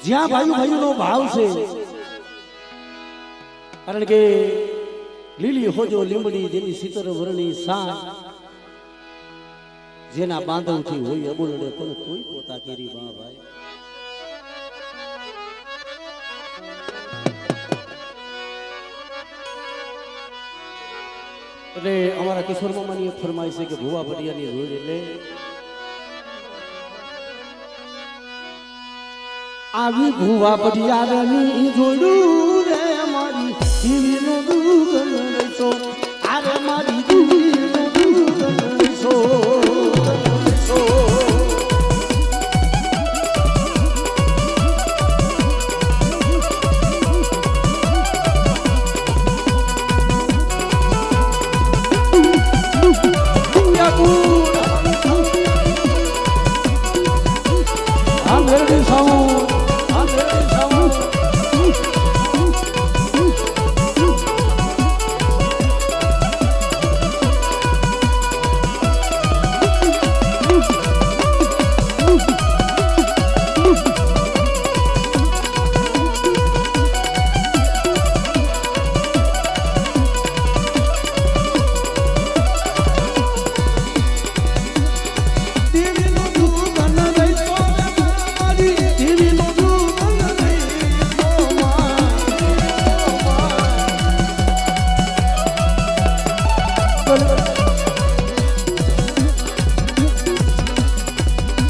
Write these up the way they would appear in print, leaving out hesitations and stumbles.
જ્યાં ભાઈ ભાઈનો ભાવ છે, કારણ કે લીલી હોજો લીંબડી જેની શીતળ વર્ણી સા જેના બાંધવથી હોય અબોલડે પણ કોઈ પોતા કેરી બા ભાઈ. એટલે અમારા કિશોર મામાની એક ફરમાઈ છે કે ભુવા ભટિયાની રોડ એટલે આવી ભુવા ભટિયાની જોડું રે મારી જીવીનો દુગન રહીશો, આરે મારી જીવીનો દુગન રહીશો.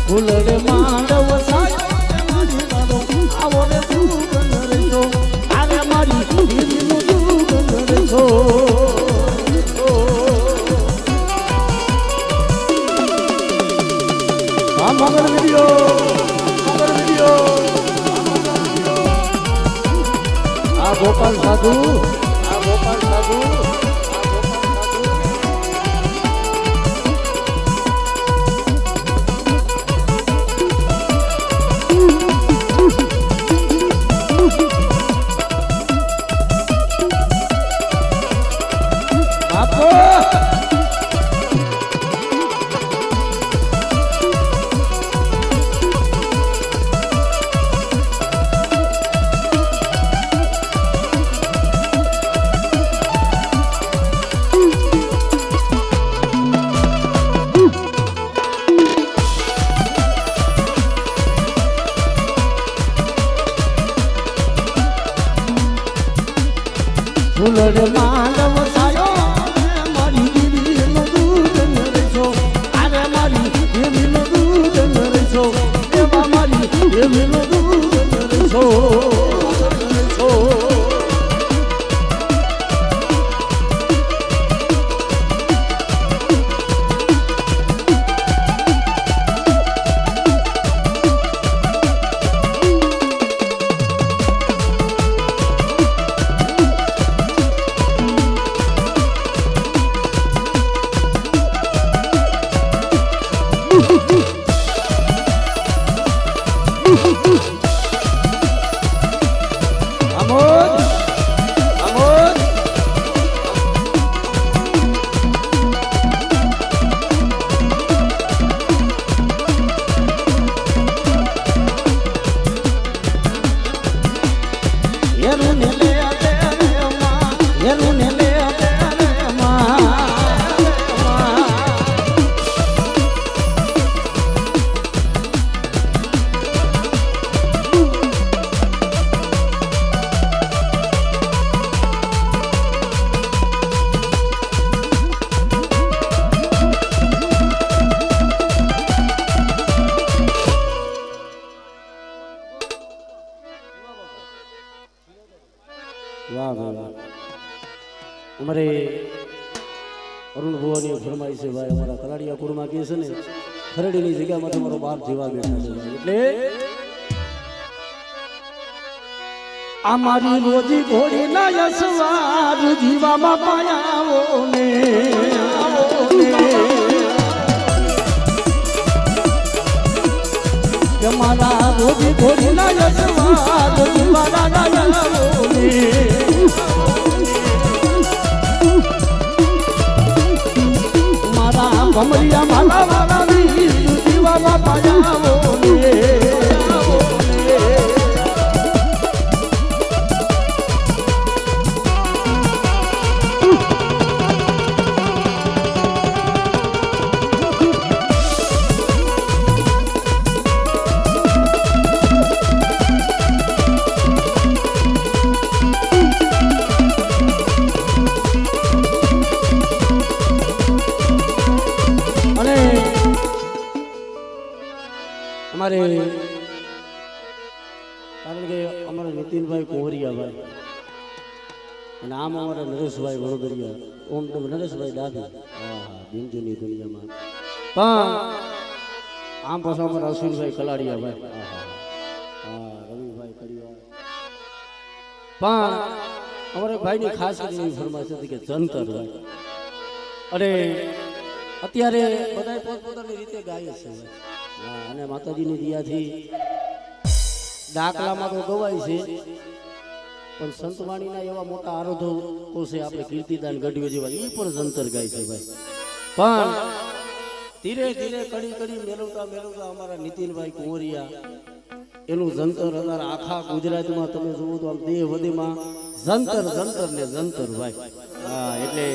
ફૂલરે માંડવ સાયો મારી દાદો આવો રે દુગન રહીશો, આરે મારી જીવીનો દુગન રહીશો. આ મગર વિડિયો આ ગોપાલ સાધુ ફૂલરે માંડવ સાયો મારી જીવીનો દુગન રહીશો, આરે મારી જીવીનો દુગન રહીશો, એવા મારી જીવીનો દુગન રહીશો. વાહ વાહ. અમારે અરુણ ભુવાની ફરમાઈ છે ભાઈ, અમારા કલાડિયા કુળમાં કહે છે ને ખરડીની જગ્યામાં તમારો બાપ જેવા બેઠા છે ભાઈ. એટલે અમારી રોજી ઘોડી ના યસવાર જીવામાં પાયાવો ને અમારા રોજી ઘોડી ના યસવાર જીવાના પાયાવો ને મારા ભમરિયા મારા વાળા જીવામાં પાયાવો ને. અમારે કારણ કે અમારા નીતિનભાઈ કોહરિયાભાઈ અને આમ અમારા નરેશભાઈ વડોદરિયા ઓમ નરેશભાઈ ડાભી હા હા બિંજુની દુનિયામાં પણ આમ પાછા અમારા અશ્વિનભાઈ કલાડિયાભાઈ હા હા હા રવિભાઈ કડિયા પણ અમારા ભાઈની ખાસ કરીને ફરમાઈશ હતી કે જંતર ભાઈ અરે અત્યારે બધા પોતપોતાની રીતે ગાય છે હા અને માતાજીની દયાથી દાખલામાં તો ગવાય છે પણ સંતવાણીના એવા મોટા આરોધો છે આપણે કીર્તિદાન ગઢવી જેવા એ પણ જંતર ગાય છે ભાઈ પણ ધીરે ધીરે કડી કડી મેળવતા મેળવતા અમારા નીતિનભાઈ કુંવરિયા એનું જંતર અત્યારે આખા ગુજરાતમાં તમે જુઓ તો આમ દેહ વધીમાં જંતર જંતર ને જંતર ભાઈ હા એટલે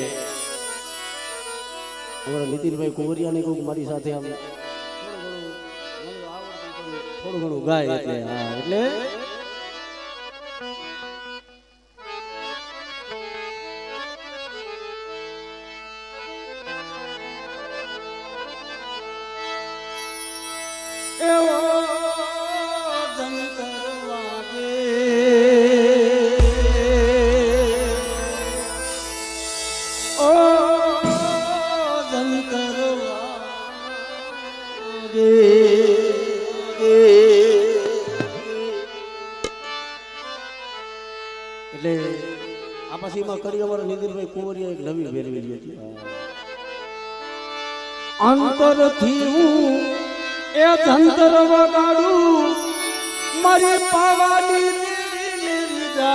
અમારા નીતિનભાઈ કુંવરિયાને કહું મારી સાથે આમ થોડું ઘણું ગાય એટલે હા એટલે એટલે આ પછી એમાં કરી અમારા નીતિનભાઈ કુંવરિયા એક નવી ભેરવેલી હતી અંતરથી હું એ ધંતર વગાડું મારી પાવાની દેવીને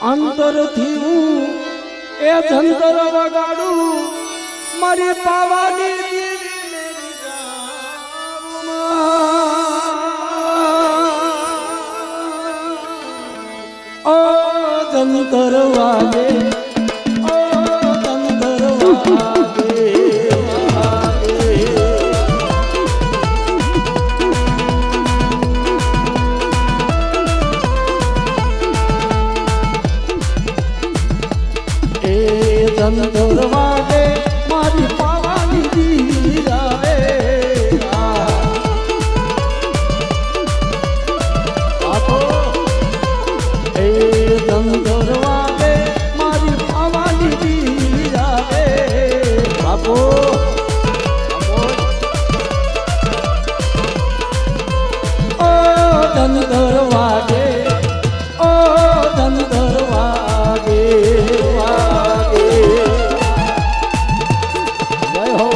અંતરથી હું એ ધંતર વગાડું મારી પાવાની ધંતર વાગે ઓ ધંતર વાગે એ ધંતર વાગે મારી પાવાની દીરા ધંતર વાગે મારી પાવાની દીરા બાપો ઓ ધંતર વાગે ઓ ધંતર વાગે વાગે જય હો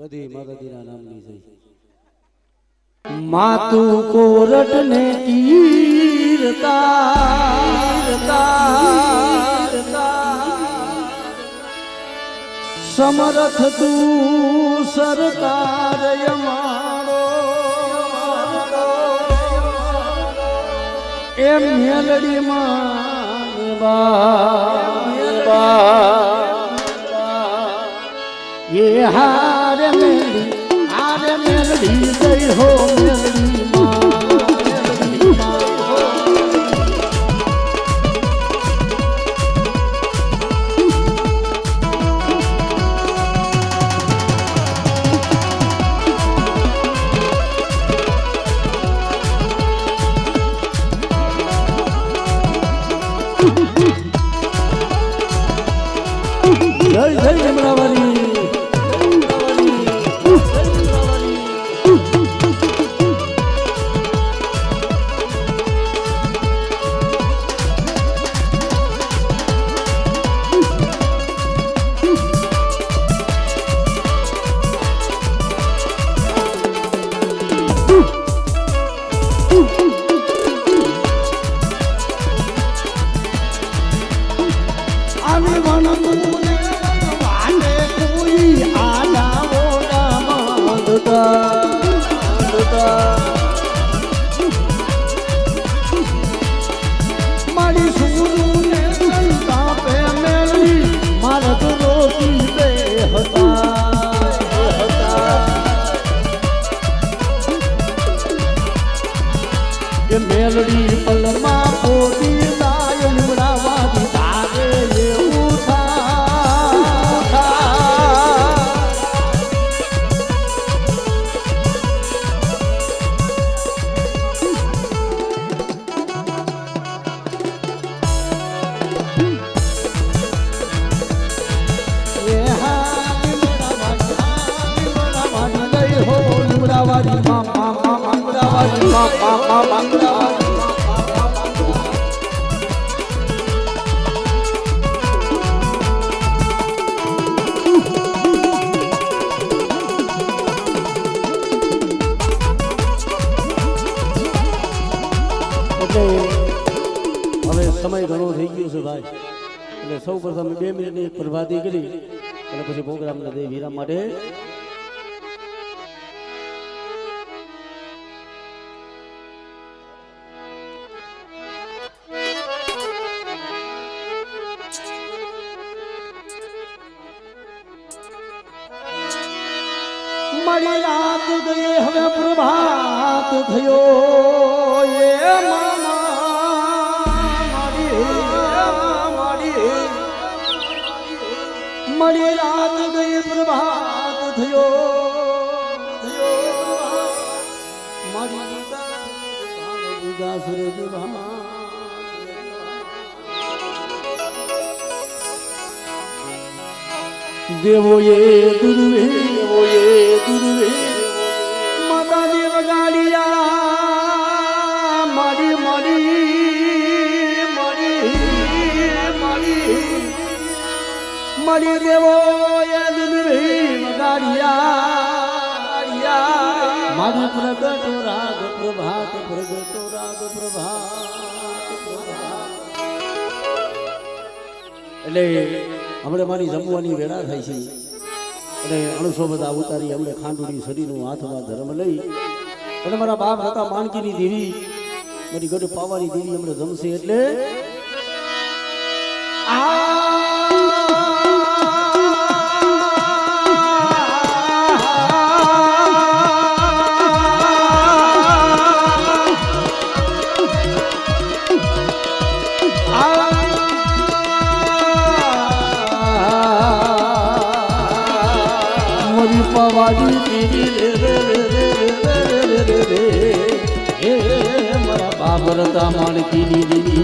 બધી માતાજીના નામની છે. માતું કોરટ ને સમરથ તું સરકાર અમારો એ મેલડી માં એ હારે મેલડી જય હો મેલડી માં જય જય જમરાવારી. આવી વનમૂને વાને કોઈ આલાવો બાંધતા મારી સુરુને સંતાપે મેલી મારત રોકી બે હતા કે મેલડી પલમાં પોતી દાય નિમડાવાથી તારે એવું થાય. એ હારી નિમડાવાળી લઈ હો નિમડાવાળી એટલે હવે સમય ઘણો થઈ ગયો છે ભાઈ, એટલે સૌ પ્રથમ 2 મિનિટની એક પ્રભાતી કરી અને પછી પ્રોગ્રામને દે વિરામ માટે. મારી રાત ગઈ હવે પ્રભાત થયો એ મારી રાત ગઈ પ્રભાત થયો દેવોએ દુર્વે માતા દેવ ગાડિયા મારી દેવો એ દુર્વે ગાડિયા મારી પ્રગટ રાગ પ્રભાત પ્રગટ રાગ પ્રભાત. એટલે હમણાં મારી જમવાની વેળા થાય છે અને 800 બધા ઉતારી હમણે ખાંડુની શરીરનું હાથમાં ધર્મ લઈ અને મારા બાપ હતા માનકીની દેવી મારી ગઢ પાવાની દેવી હમણે જમશે એટલે પવાડી મારા બાપ હતા માનકીની દેવી.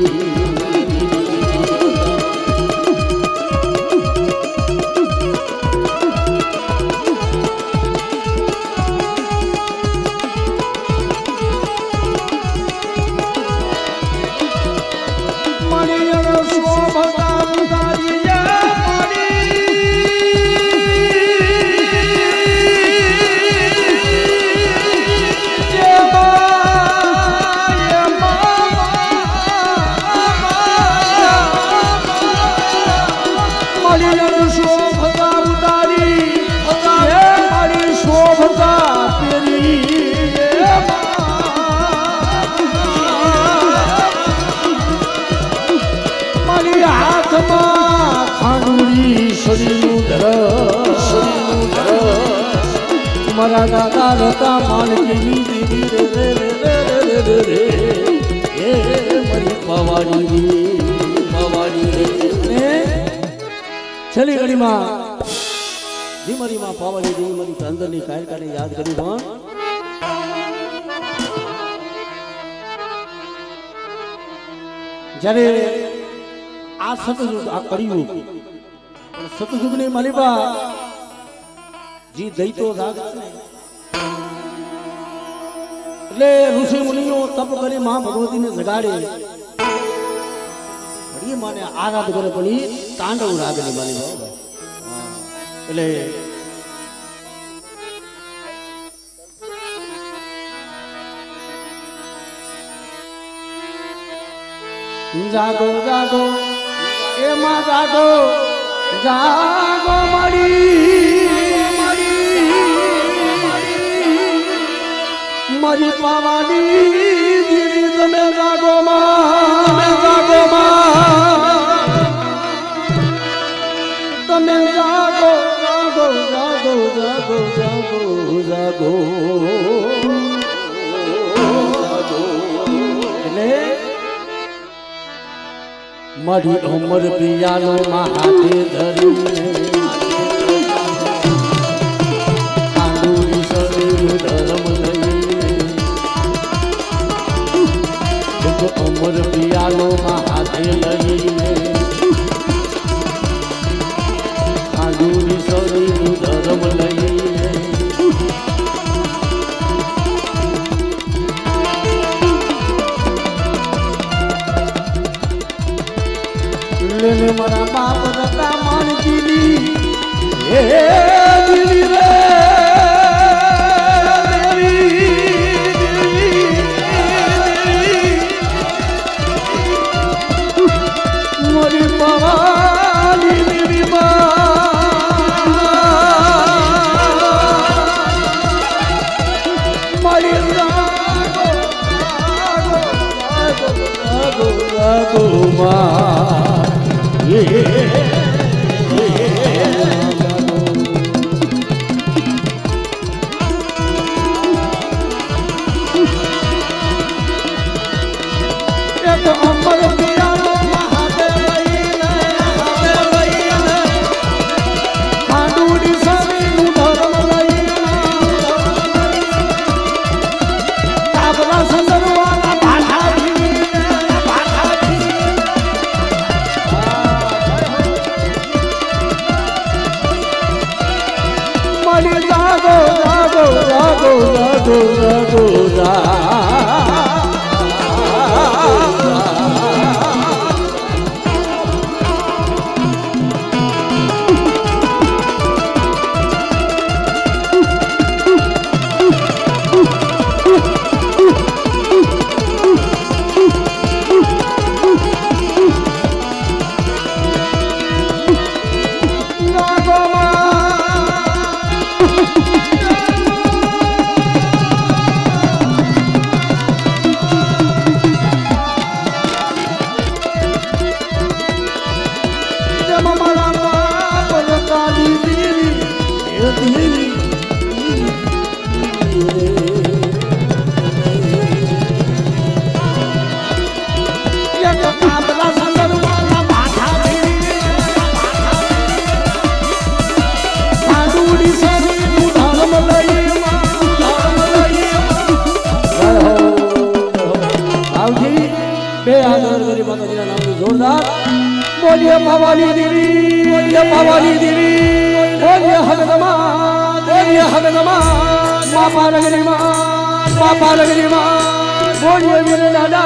ઈશ્વરીનું ધર મારા દાદા રતા માનજીની દેવી રે રે રે રે રે રે એ મારી પાવાડી રે છેલ્લી ઘડીમાં જી મારી માં પાવાડી દેવી મારી અંદરની કાયકાને યાદ કરી પણ જ્યારે આ સતયુગ આ કળિયુગ સતયુગની માલિબા જી દૈતો રાગ એટલે ઋષિ મુનિઓ તપ કરી મા ભગવતીને જગાડે ઘડી માને આરાધ કરે પણ એ તાંડવ રાગની માલિબા એટલે જાગો જાગો એમાં જાગો જાગો મારી પાવાની દીદી તમે જાગો માં તમે જાગો જાગો જાગો જાગો જાગો જાગો એટલે મારી અમર પિયાનો માં હાથે ધરીને આંદુરી શરીર ધર્મ લઈને અમર પિયાનો માં હાથે લઈને આંદુરી શરીર ધર્મ લઈને લેને મારા બાપ રતા માનજીની હે દીવી રે મારી પાવાની દેવી મારી રાગો મા જોરદાર બોલીએ પાવાની દેવી બોલીએ હગદમા મા પારગની માં બોલીએ વીર દાદા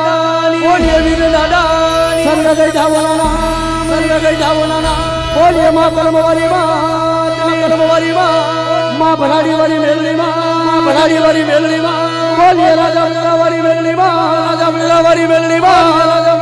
સર્વ ગઈ જાવના બોલીએ મા કર્મવાળી માં ભરાડી વાળી મેલની માં બોલીએ રાજા વાળી મેલની માં